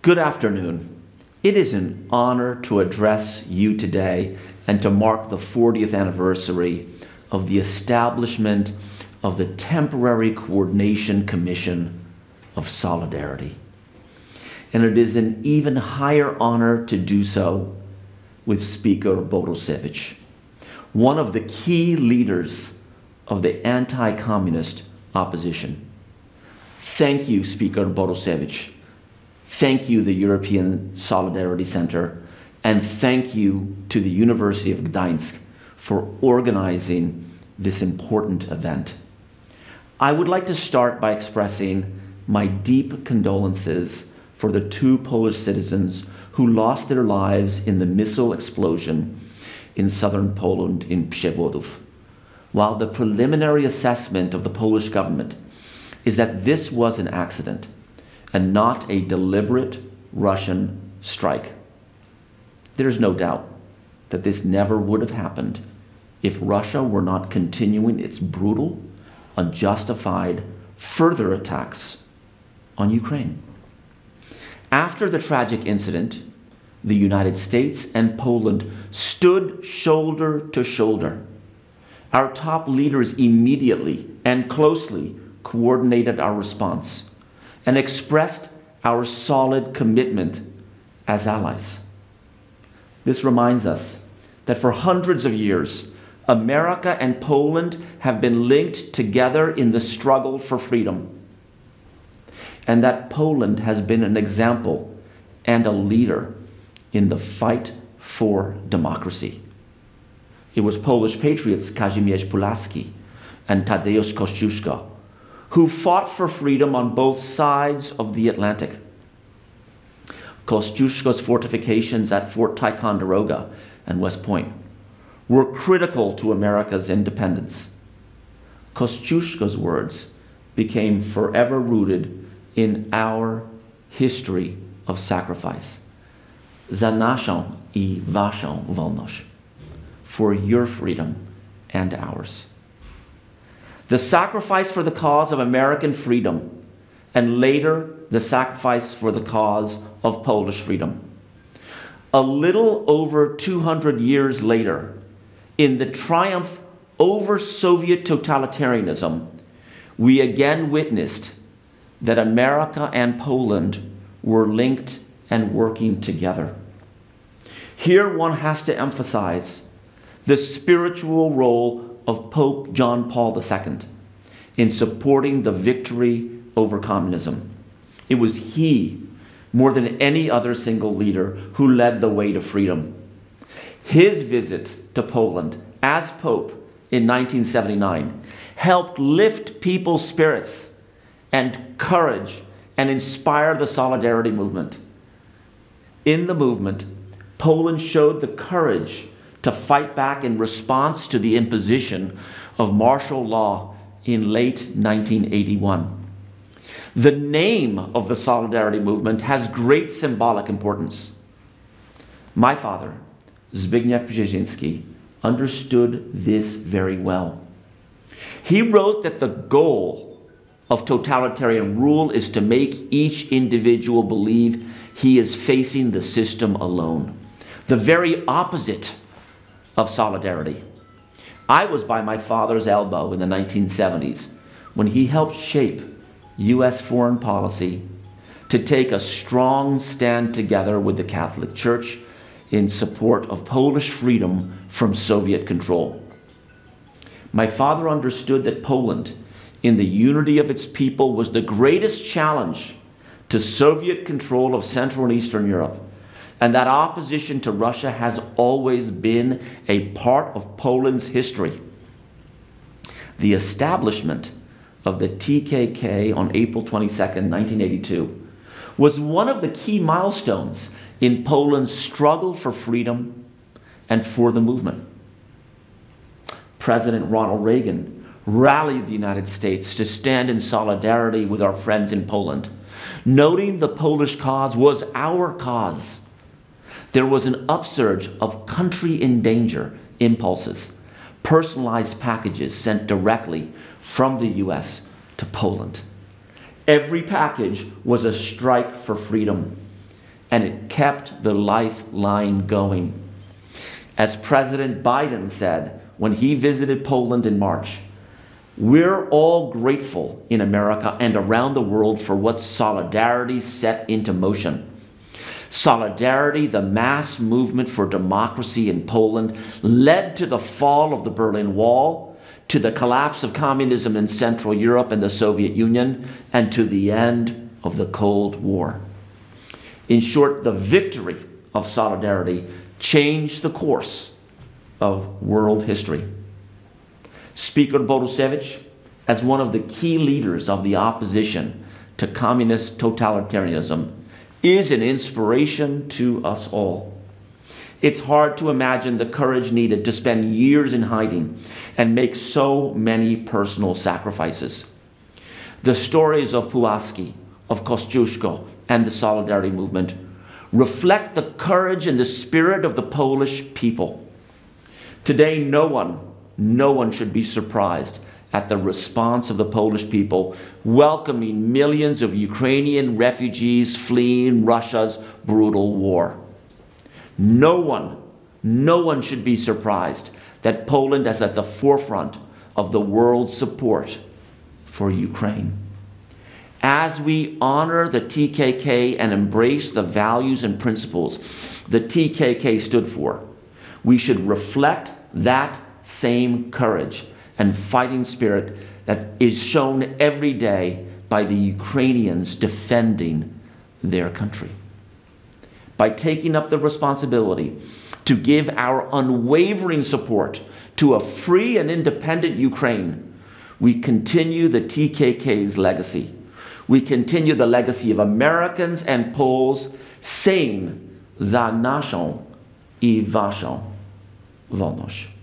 Good afternoon. It is an honor to address you today and to mark the 40th anniversary of the establishment of the Temporary Coordination Commission of Solidarity. And it is an even higher honor to do so with Speaker Borusewicz, one of the key leaders of the anti-communist opposition. Thank you, Speaker Borusewicz. Thank you, the European Solidarity Center, and thank you to the University of Gdańsk for organizing this important event. I would like to start by expressing my deep condolences for the two Polish citizens who lost their lives in the missile explosion in southern Poland in Przewodów. While the preliminary assessment of the Polish government is that this was an accident and not a deliberate Russian strike, there is no doubt that this never would have happened if Russia were not continuing its brutal, unjustified further attacks on Ukraine. After the tragic incident, the United States and Poland stood shoulder to shoulder. Our top leaders immediately and closely coordinated our response and expressed our solid commitment as allies. This reminds us that for hundreds of years, America and Poland have been linked together in the struggle for freedom, and that Poland has been an example and a leader in the fight for democracy. It was Polish patriots Kazimierz Pulaski and Tadeusz Kościuszko who fought for freedom on both sides of the Atlantic. Kościuszko's fortifications at Fort Ticonderoga and West Point were critical to America's independence. Kościuszko's words became forever rooted in our history of sacrifice. Za naszą I waszą wolność. For your freedom and ours. The sacrifice for the cause of American freedom, and later the sacrifice for the cause of Polish freedom. A little over 200 years later, in the triumph over Soviet totalitarianism, we again witnessed that America and Poland were linked and working together. Here one has to emphasize the spiritual role of Pope John Paul II in supporting the victory over communism. It was he, more than any other single leader, who led the way to freedom. His visit to Poland as Pope in 1979 helped lift people's spirits and courage and inspire the Solidarity movement. In the movement, Poland showed the courage to fight back in response to the imposition of martial law in late 1981. The name of the Solidarity movement has great symbolic importance. My father, Zbigniew Brzezinski, understood this very well. He wrote that the goal of totalitarian rule is to make each individual believe he is facing the system alone, the very opposite of solidarity. I was by my father's elbow in the 1970s when he helped shape U.S. foreign policy to take a strong stand together with the Catholic Church in support of Polish freedom from Soviet control. My father understood that Poland, in the unity of its people, was the greatest challenge to Soviet control of Central and Eastern Europe, and that opposition to Russia has always been a part of Poland's history. The establishment of the TKK on April 22nd, 1982, was one of the key milestones in Poland's struggle for freedom and for the movement. President Ronald Reagan rallied the United States to stand in solidarity with our friends in Poland, noting the Polish cause was our cause. There was an upsurge of country in danger impulses, personalized packages sent directly from the US to Poland. Every package was a strike for freedom, and it kept the lifeline going. As President Biden said when he visited Poland in March, we're all grateful in America and around the world for what solidarity set into motion. Solidarity, the mass movement for democracy in Poland, led to the fall of the Berlin Wall, to the collapse of communism in Central Europe and the Soviet Union, and to the end of the Cold War. In short, the victory of solidarity changed the course of world history. Speaker Borusewicz, as one of the key leaders of the opposition to communist totalitarianism, is an inspiration to us all. It's hard to imagine the courage needed to spend years in hiding and make so many personal sacrifices. The stories of Pułaski, of Kościuszko, and the Solidarity movement reflect the courage and the spirit of the Polish people. Today, no one should be surprised at the response of the Polish people welcoming millions of Ukrainian refugees fleeing Russia's brutal war. No one should be surprised that Poland is at the forefront of the world's support for Ukraine. As we honor the TKK and embrace the values and principles the TKK stood for, we should reflect that same courage and fighting spirit that is shown every day by the Ukrainians defending their country. By taking up the responsibility to give our unwavering support to a free and independent Ukraine, we continue the TKK's legacy. We continue the legacy of Americans and Poles saying za naszą I waszą wolność.